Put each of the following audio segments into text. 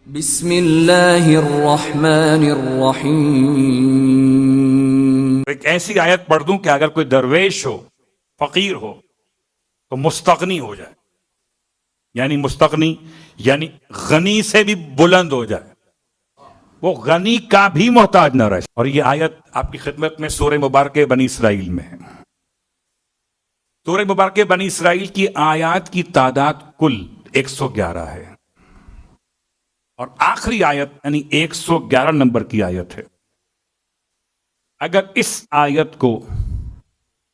بسم اللہ الرحمن الرحیم۔ ایک ایسی آیت پڑھ دوں کہ اگر کوئی درویش ہو، فقیر ہو، تو مستغنی ہو جائے، یعنی مستغنی یعنی غنی سے بھی بلند ہو جائے، وہ غنی کا بھی محتاج نہ رہے۔ اور یہ آیت آپ کی خدمت میں سورہ مبارکہ بنی اسرائیل میں ہے۔ سورہ مبارکہ بنی اسرائیل کی آیات کی تعداد کل 111 ہے، اور آخری آیت یعنی 111 نمبر کی آیت ہے۔ اگر اس آیت کو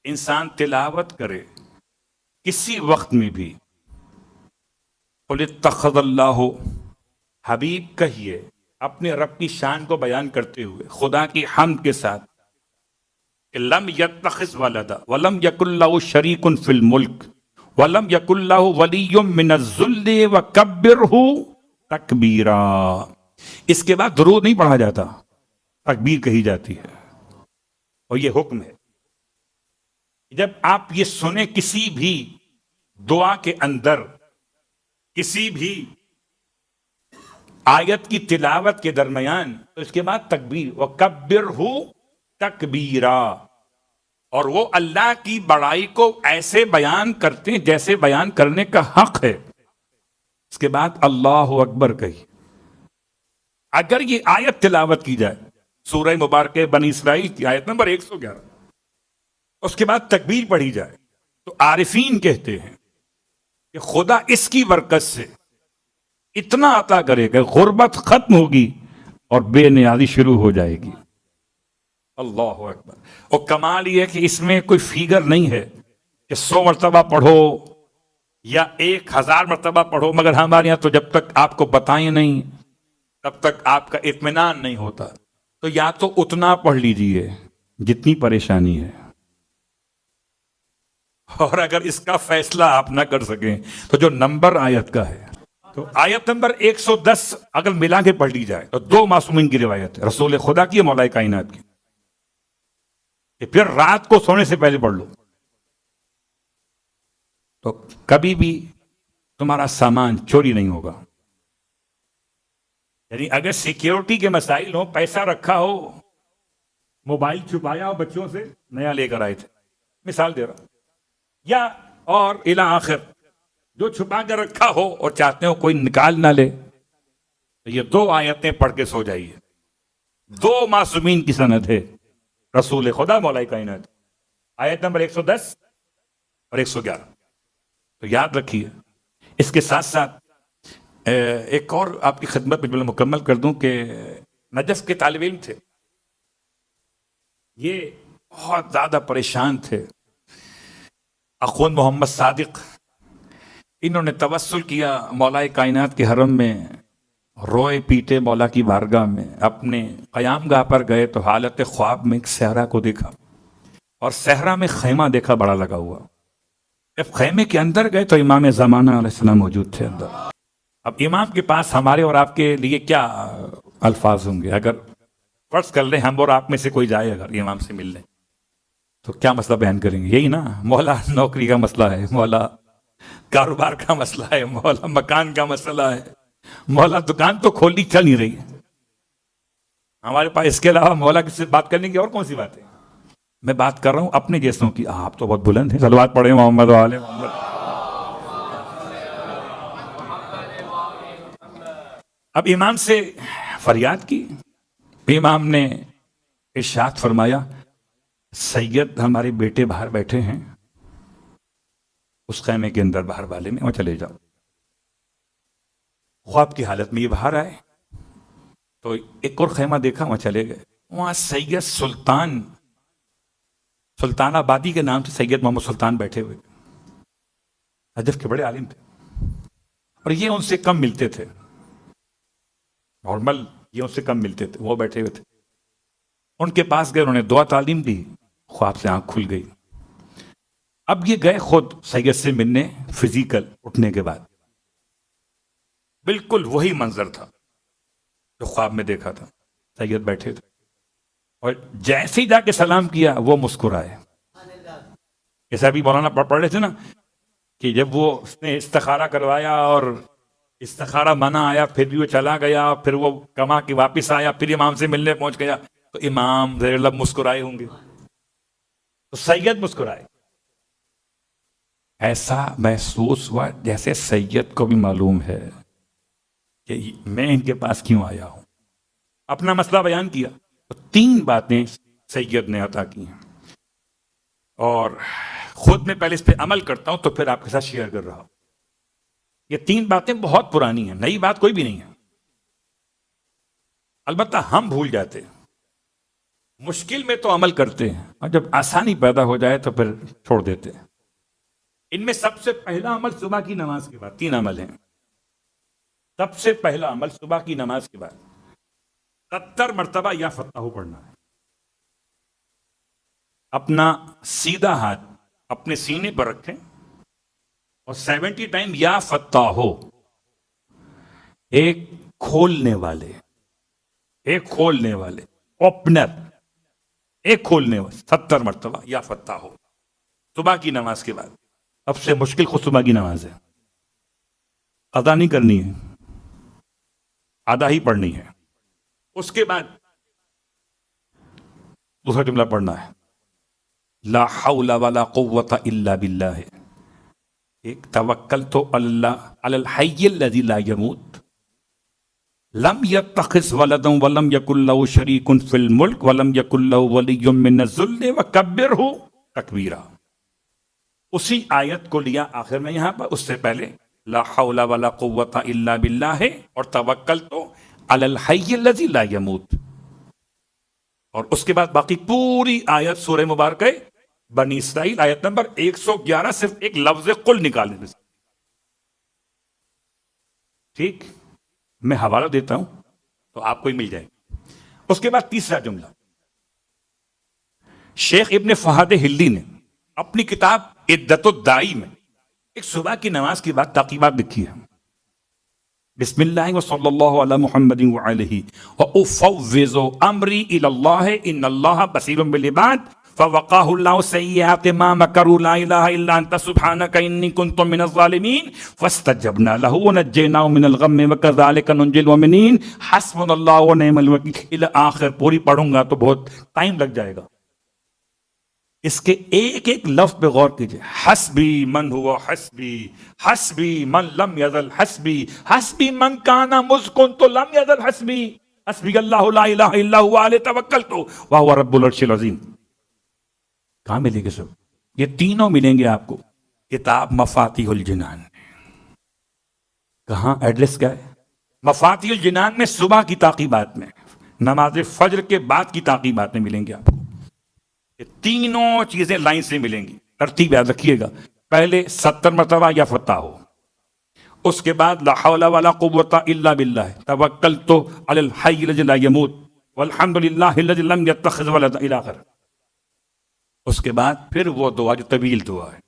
انسان تلاوت کرے کسی وقت میں بھی، قُلِ اتَّخَذَ اللَّهُ، حبیب کہیے اپنے رب کی شان کو بیان کرتے ہوئے خدا کی حمد کے ساتھ کہ لم یتخذ ولدا ولم یکن لہ شریک فی الملک ولم یکن لہ ولی من الذل وکبرہ تکبیرا۔ اس کے بعد درود نہیں پڑھا جاتا، تکبیر کہی جاتی ہے، اور یہ حکم ہے۔ جب آپ یہ سنیں کسی بھی دعا کے اندر، کسی بھی آیت کی تلاوت کے درمیان، تو اس کے بعد تکبیر، وَكَبِّرْهُ تَكْبِيرًا، اور وہ اللہ کی بڑائی کو ایسے بیان کرتے ہیں جیسے بیان کرنے کا حق ہے۔ اس کے بعد اللہ اکبر کہی۔ اگر یہ آیت تلاوت کی جائے، سورہ مبارکہ بنی اسرائیل کی آیت نمبر 111، اس کے بعد تکبیر پڑھی جائے، تو عارفین کہتے ہیں کہ خدا اس کی برکت سے اتنا عطا کرے کہ غربت ختم ہوگی اور بے نیازی شروع ہو جائے گی۔ اللہ اکبر۔ اور کمال یہ ہے کہ اس میں کوئی فیگر نہیں ہے کہ 100 مرتبہ پڑھو یا 1000 مرتبہ پڑھو، مگر ہمارے یہاں تو جب تک آپ کو بتائیں نہیں تب تک آپ کا اطمینان نہیں ہوتا۔ تو یا تو اتنا پڑھ لیجئے جتنی پریشانی ہے، اور اگر اس کا فیصلہ آپ نہ کر سکیں تو جو نمبر آیت کا ہے، تو آیت نمبر 110 اگر ملا کے پڑھ لی جائے تو 2 معصومین کی روایت ہے، رسول خدا کی، مولا کائنات کی، کہ پھر رات کو سونے سے پہلے پڑھ لو تو کبھی بھی تمہارا سامان چوری نہیں ہوگا۔ یعنی اگر سیکیورٹی کے مسائل ہو، پیسہ رکھا ہو، موبائل چھپایا ہو، بچوں سے نیا لے کر آئے تھے، مثال دے رہا، یا اور الی آخر جو چھپا کر رکھا ہو اور چاہتے ہو کوئی نکال نہ لے، تو یہ 2 آیتیں پڑھ کے سو جائیے۔ 2 معصومین کی سند ہے، رسول خدا، مولا کائنات، آیت نمبر 110 اور 111۔ تو یاد رکھیے۔ اس کے ساتھ ساتھ ایک اور آپ کی خدمت میں مکمل کر دوں کہ نجف کے طالب علم تھے، یہ بہت زیادہ پریشان تھے۔ اخوان محمد صادق، انہوں نے توسل کیا مولا کائنات کے حرم میں، روئے پیٹے مولا کی بارگاہ میں، اپنے قیام گاہ پر گئے تو حالت خواب میں ایک صحرا کو دیکھا، اور صحرا میں خیمہ دیکھا بڑا لگا ہوا۔ جب خیمے کے اندر گئے تو امام زمانہ علیہ السلام موجود تھے اندر۔ اب امام کے پاس ہمارے اور آپ کے لیے کیا الفاظ ہوں گے؟ اگر فرض کر لیں ہم اور آپ میں سے کوئی جائے اگر امام سے ملنے، تو کیا مسئلہ بیان کریں گے؟ یہی نا، مولا نوکری کا مسئلہ ہے، مولا کاروبار کا مسئلہ ہے، مولا مکان کا مسئلہ ہے، مولا دکان تو کھولنی چل نہیں رہی ہے ہمارے پاس، اس کے علاوہ مولا سے بات کرنے کی اور کون سی بات ہے؟ میں بات کر رہا ہوں اپنے جیسوں کی۔ آپ تو بہت بلند ہیں، صلوات پڑھیں محمد و آل محمد۔ اب امام سے فریاد کی، امام نے ارشاد فرمایا، سید ہمارے بیٹے باہر بیٹھے ہیں اس خیمے کے اندر، باہر والے میں، وہاں چلے جاؤ۔ خواب کی حالت میں یہ باہر آئے تو ایک اور خیمہ دیکھا، وہاں چلے گئے، وہاں سید سلطان آبادی کے نام سے سید محمد سلطان بیٹھے ہوئے، نجف کے بڑے عالم تھے، اور یہ ان سے کم ملتے تھے، نارمل یہ ان سے کم ملتے تھے، وہ بیٹھے ہوئے تھے۔ ان کے پاس گئے، انہوں نے دعا تعلیم دی، خواب سے آنکھ کھل گئی۔ اب یہ گئے خود سید سے ملنے، فزیکل اٹھنے کے بعد بالکل وہی منظر تھا جو خواب میں دیکھا تھا، سید بیٹھے تھے، اور جیسے ہی جا کے سلام کیا وہ مسکرائے۔ جیسا بھی مولانا پڑھ رہے تھے نا کہ جب وہ اس نے استخارہ کروایا اور استخارہ منع آیا، پھر بھی وہ چلا گیا، پھر وہ کما کے واپس آیا، پھر امام سے ملنے پہنچ گیا، تو امام زیر لب مسکرائے ہوں گے، تو سید مسکرائے. ایسا محسوس ہوا جیسے سید کو بھی معلوم ہے کہ میں ان کے پاس کیوں آیا ہوں. اپنا مسئلہ بیان کیا تو 3 باتیں سید نے عطا کی ہیں، اور خود میں پہلے اس پہ عمل کرتا ہوں تو پھر آپ کے ساتھ شیئر کر رہا ہوں. یہ 3 باتیں بہت پرانی ہیں، نئی بات کوئی بھی نہیں ہے. البتہ ہم بھول جاتے ہیں، مشکل میں تو عمل کرتے ہیں، اور جب آسانی پیدا ہو جائے تو پھر چھوڑ دیتے ہیں. ان میں سب سے پہلا عمل صبح کی نماز کے بعد، 3 عمل ہیں. سب سے پہلا عمل صبح کی نماز کے بعد 70 مرتبہ یا فتح پڑھنا ہے. اپنا سیدھا ہاتھ اپنے سینے پر رکھیں اور 70 ٹائم یا فتح ہو. ایک کھولنے والے اوپنر، ایک کھولنے والے 70 مرتبہ یا فتح ہو صبح کی نماز کے بعد. اب سے مشکل خود صبح کی نماز ہے، قضا نہیں کرنی ہے، آدھا ہی پڑھنی ہے. اس کے بعد دوسرا جملہ پڑھنا ہے، لا حول ولا قوت الا باللہ. ایک توکلت اللہ علی الحی الذی لا يموت لم يتخذ ولدا ولم يكن له شریک فی الملک ولم يكن له ولی من الذل وکبرہ تکبیرا. اسی آیت کو لیا آخر میں یہاں پر، اس سے پہلے لا حول ولا قوت الا باللہ اور توکلت علی الحی الذی لا يموت. اور اس کے بعد باقی پوری آیت سورہ مبارکہ بنی اسرائیل آیت نمبر 111 صرف ایک لفظ قل نکالنے سے. ٹھیک، میں حوالہ دیتا ہوں تو آپ کو ہی مل جائے. اس کے بعد تیسرا جملہ، شیخ ابن فہد ہلدی نے اپنی کتاب عدت الدائی میں ایک صبح کی نماز کے بعد تاقیبات لکھی ہے. بسم اللہ وصلی اللہ علی محمد وعلیہ وافوض امری الی اللہ ان اللہ بصیر بالعباد فوقاہ اللہ سیئات ما مکروا لا الہ الا انت سبحانک انی کنت من الظالمین فاستجبنا له ونجیناه من الغم وکذالک ننجی المؤمنین حسبنا اللہ ونعم الوکیل الی آخر. پوری پڑھوں گا تو بہت ٹائم لگ جائے گا. اس کے ایک ایک لفظ پہ غور کیجئے. حسبی من ہوا حسبی، حسبی من لم یزل حسبی، حسبی من کانا مذ کنت لم یزل حسبی، حسبی اللہ لا الہ الا هو علیہ توکلت وہو رب العرش العظیم. کہاں ملیں گے سب؟ یہ تینوں ملیں گے آپ کو کتاب مفاتیح الجنان. کہاں ایڈریس کیا ہے؟ مفاتیح الجنان میں صبح کی تعقیبات میں، نماز فجر کے بعد کی تعقیبات میں ملیں گے آپ کو. یہ تینوں چیزیں لائن سے ملیں گی. ترتیب یاد رکھیے گا، پہلے 70 مرتبہ یا فتح ہو، اس کے بعد لا حول ولا قوت الا باللہ توکلت علی الحی الذی لا یموت والحمد للہ الذی لم یتخذ ولدا الی آخر. اس کے بعد پھر وہ دعا جو طویل دعا ہے،